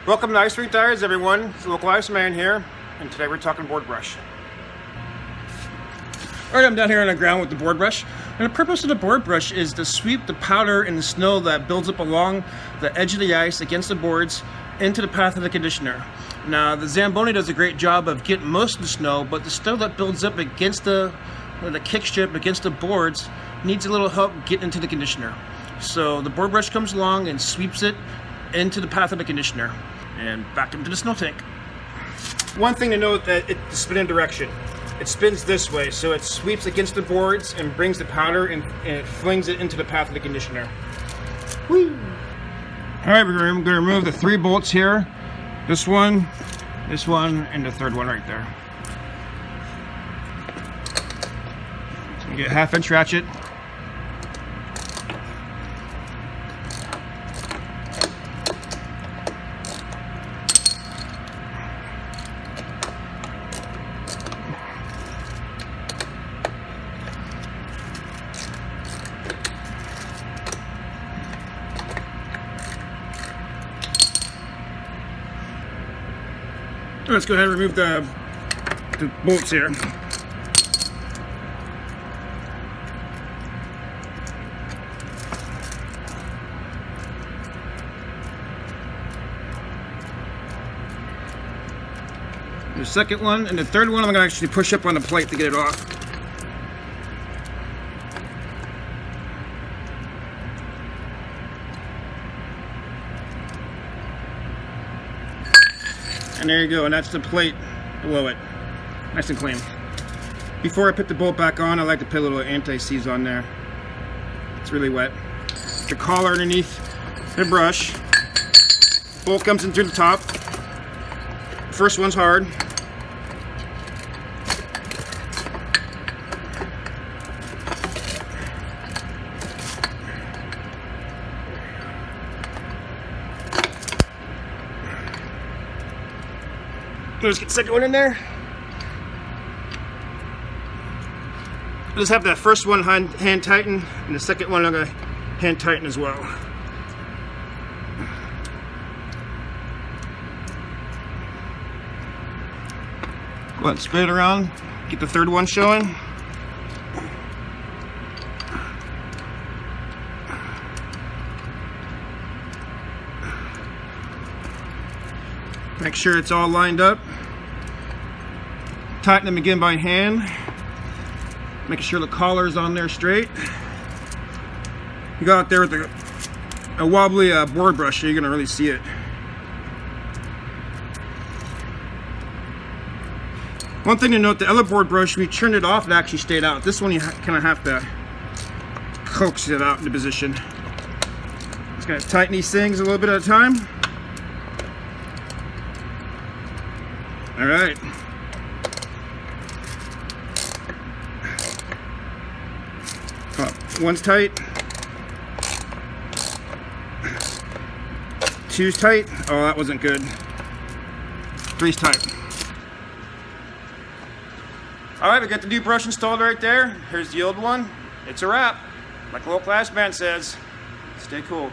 Welcome to Ice Rink Diaries, everyone. It's the local Ice Man here, and today we're talking board brush. Alright, I'm down here on the ground with the board brush, and the purpose of the board brush is to sweep the powder and the snow that builds up along the edge of the ice against the boards into the path of the conditioner. Now, the Zamboni does a great job of getting most of the snow, but the snow that builds up against the kick strip, against the boards, needs a little help getting into the conditioner. So the board brush comes along and sweeps it into the path of the conditioner and back into the snow tank. One thing to note that the spinning direction. It spins this way, so it sweeps against the boards and brings the powder and it flings it into the path of the conditioner. Woo! Alright, we're going to remove the 3 bolts here. This one, and the third one right there. So you get a 1/2-inch ratchet. Let's go ahead and remove the bolts here. The second one and the third one I'm going to actually push up on the plate to get it off. And there you go, and that's the plate below it. Nice and clean. Before I put the bolt back on, I like to put a little anti-seize on there. It's really wet. The collar underneath the brush. Bolt comes in through the top. First one's hard. Let's get the second one in there. Just have that first one hand tighten, and the second one I'm going to hand tighten as well. Go ahead and spin it around, get the third one showing. Make sure it's all lined up. Tighten them again by hand. Making sure the collar's on there straight. You go out there with a wobbly board brush, so you're gonna really see it. One thing to note, the other board brush, we turned it off, it actually stayed out. This one you kind of have to coax it out into position. Just gonna tighten these things a little bit at a time. All right. One's tight. 2's tight. Oh, that wasn't good. 3's tight. All right, we got the new brush installed right there. Here's the old one. It's a wrap. Like the local Ice Man says, stay cool.